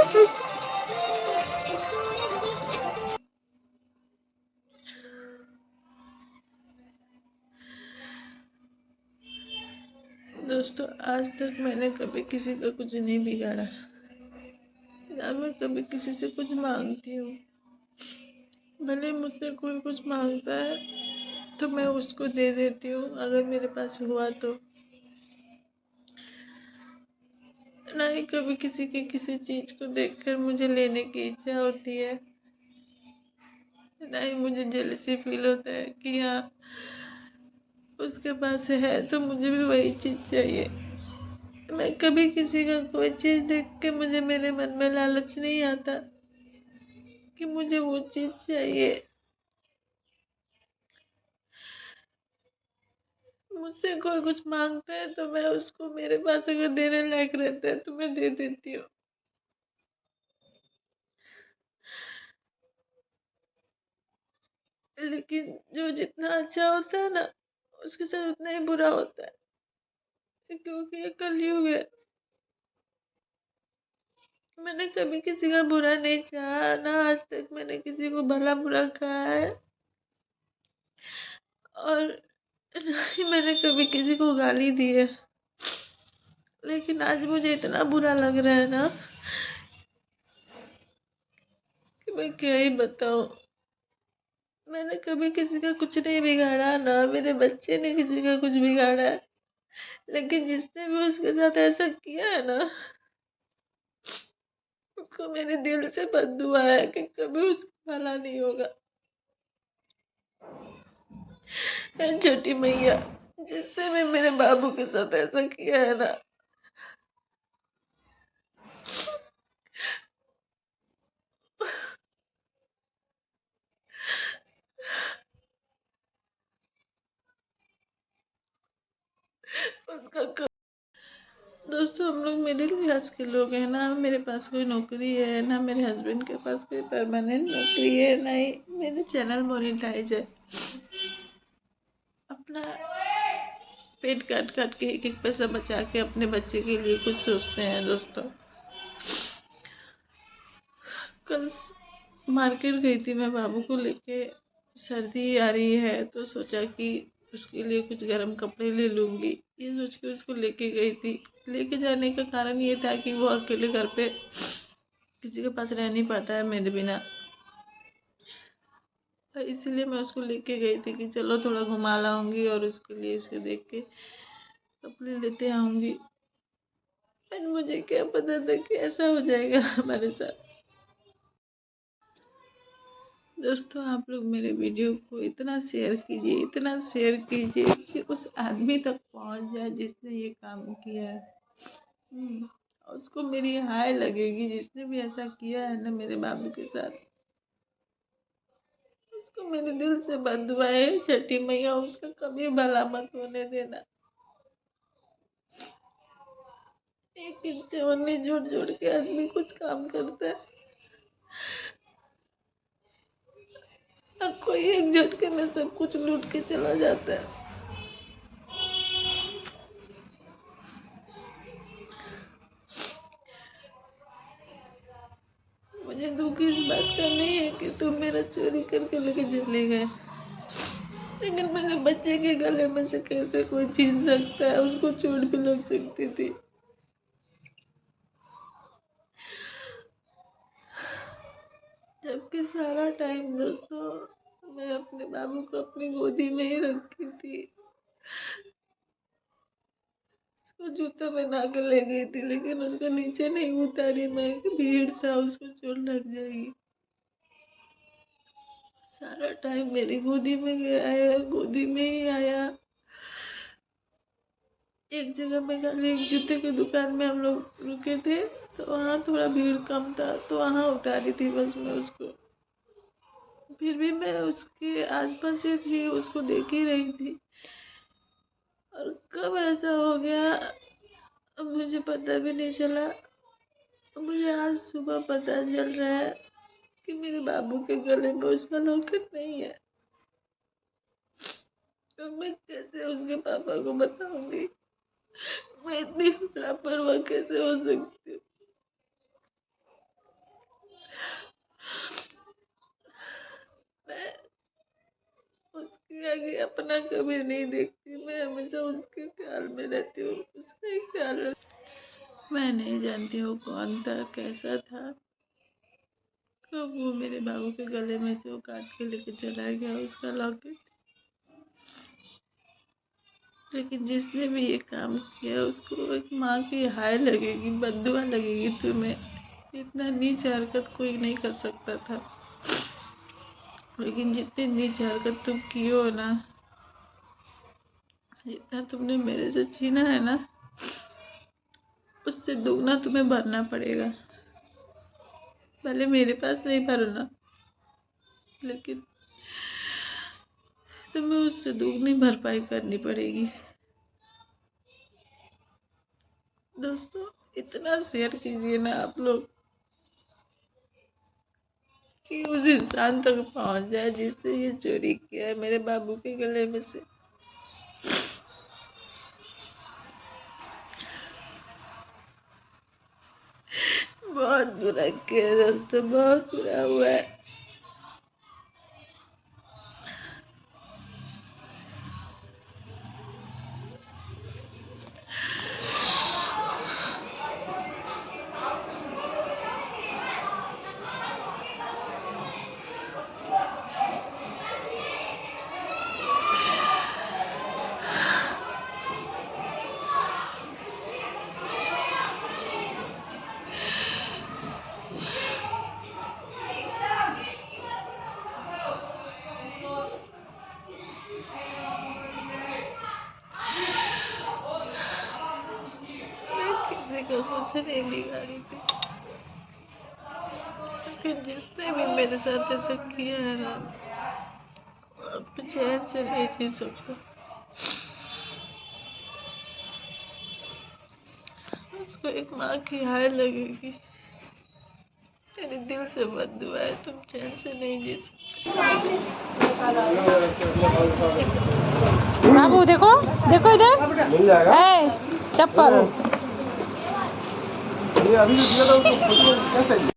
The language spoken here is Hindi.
दोस्तों, आज तक मैंने कभी किसी का कुछ नहीं बिगाड़ा, ना मैं कभी किसी से कुछ मांगती हूँ। भले मुझसे कोई कुछ मांगता है तो मैं उसको दे देती हूँ अगर मेरे पास हुआ तो। ना ही कभी किसी की किसी चीज को देखकर मुझे लेने की इच्छा होती है, ना ही मुझे जेलसी फील होता है कि हाँ उसके पास है तो मुझे भी वही चीज चाहिए। मैं कभी किसी का कोई चीज देख के मुझे मेरे मन में लालच नहीं आता कि मुझे वो चीज चाहिए। मुझसे कोई कुछ मांगता है तो मैं उसको, मेरे पास अगर देने लायक रहता है तो मैं दे देती हूँ। लेकिन जो जितना अच्छा होता है ना, उसके साथ उतना ही बुरा होता है, क्योंकि ये कलयुग है। मैंने कभी किसी का बुरा नहीं चाहा, ना आज तक मैंने किसी को भला बुरा कहा है, और ना ही मैंने कभी किसी को गाली दी है। लेकिन आज मुझे इतना बुरा लग रहा है ना कि मैं क्या ही बताऊं। मैंने कभी किसी का कुछ नहीं बिगाड़ा, ना मेरे बच्चे ने किसी का कुछ बिगाड़ा है। लेकिन जिसने भी उसके साथ ऐसा किया है ना, उसको मेरे दिल से बद्दुआ है कि कभी उसका भला नहीं होगा। छोटी मैया, जिसने भी मेरे बाबू के साथ ऐसा किया है ना, उसका दोस्तों, हम लोग मिडिल क्लास के लोग हैं ना। मेरे पास कोई नौकरी है ना, मेरे हस्बैंड के पास कोई परमानेंट नौकरी है, ना ही मेरे चैनल मोनेटाइज है। अपना पेट काट काट के एक एक पैसा बचा के अपने बच्चे के लिए कुछ सोचते हैं। दोस्तों, कल मार्केट गई थी मैं बाबू को लेके। सर्दी आ रही है तो सोचा कि उसके लिए कुछ गर्म कपड़े ले लूँगी, ये सोच के उसको लेके गई थी। लेके जाने का कारण ये था कि वो अकेले घर पे किसी के पास रह नहीं पाता है मेरे बिना, तो इसीलिए मैं उसको लेके गई थी कि चलो थोड़ा घुमा लाऊंगी और उसके लिए उसके देख के कपड़े लेते आऊंगी। पर मुझे क्या पता था कि ऐसा हो जाएगा हमारे साथ। दोस्तों, आप लोग मेरे वीडियो को इतना शेयर कीजिए, इतना शेयर कीजिए कि उस आदमी तक पहुंच जाए जिसने ये काम किया है। उसको मेरी हाय लगेगी, जिसने भी ऐसा किया है ना मेरे बाबू के साथ, उसको मेरे दिल से बद्दुआ है। छठी मैया, उसका कभी भला मत होने देना। एक एक चवन्नी जोड़ जोड़ के आदमी कुछ काम करता है, और कोई एक झटके में सब कुछ लूट के चला जाता है। मुझे दुख इस बात का नहीं है कि तुम मेरा चोरी करके लेके चले गए, लेकिन मेरे बच्चे के गले में से कैसे कोई छीन सकता है। उसको चोट भी लग सकती थी। जबकि सारा टाइम दोस्तों मैं अपने बाबू को अपनी गोदी में ही रखी थी। उसको जूता पहना कर ले गई थी, लेकिन उसको नीचे नहीं उतारी मैं, भीड़ था, उसको चोट लग जाएगी। सारा टाइम मेरी गोदी में गया है, गोदी में ही आया। एक जगह पे खाली एक जूते की दुकान में हम लोग रुके थे, तो वहाँ थोड़ा भीड़ कम था, तो वहाँ उतारी थी बस मैं उसको। फिर भी मैं उसके आसपास ही थी, उसको देख ही रही थी। और कब ऐसा हो गया मुझे पता भी नहीं चला। मुझे आज सुबह पता चल रहा है कि मेरे बाबू के गले में उसका लॉकेट नहीं है। तो मैं कैसे उसके पापा को बताऊंगी? मैं इतनी लापरवाह कैसे हो सकती हूँ? कभी नहीं देखती, मैं हमेशा उसके ख्याल में रहती हूँ, उसका ही ख्याल रख। मैं नहीं जानती वो कौन था, कैसा था, कब वो मेरे बाबू के गले में से वो काट के लेके चला गया उसका लॉकेट। लेकिन जिसने भी ये काम किया उसको एक माँ की हाय लगेगी, बद्दुआ लगेगी तुम्हें। इतना नीच हरकत कोई नहीं कर सकता था, लेकिन जितनी नीच हरकत तुम की हो ना, जितना तुमने मेरे से छीना है ना, उससे दुगना तुम्हें भरना पड़ेगा। भले मेरे पास नहीं भरना, लेकिन तुम्हें उससे दुगनी भरपाई करनी पड़ेगी। दोस्तों, इतना शेयर कीजिए ना आप लोग कि उस इंसान तक पहुंच जाए जिसने ये चोरी किया है मेरे बाबू के गले में से। बहुत बुरा किया दोस्तों, बहुत बुरा हुआ है। किसी को कुछ नहीं बिगाड़ी थी, लेकिन जिसने भी मेरे साथ ऐसा किया है ना, अब चैन से नहीं जी सकता। उसको एक माँ की हाय लगेगी। मेरे दिल से बद्दुआ है, तुम चैन से नहीं जी सकते। बाबू देखो देखो इधर मिल जाएगा। चप्पल ये अभी जो दिया था उसको क्या चाहिए?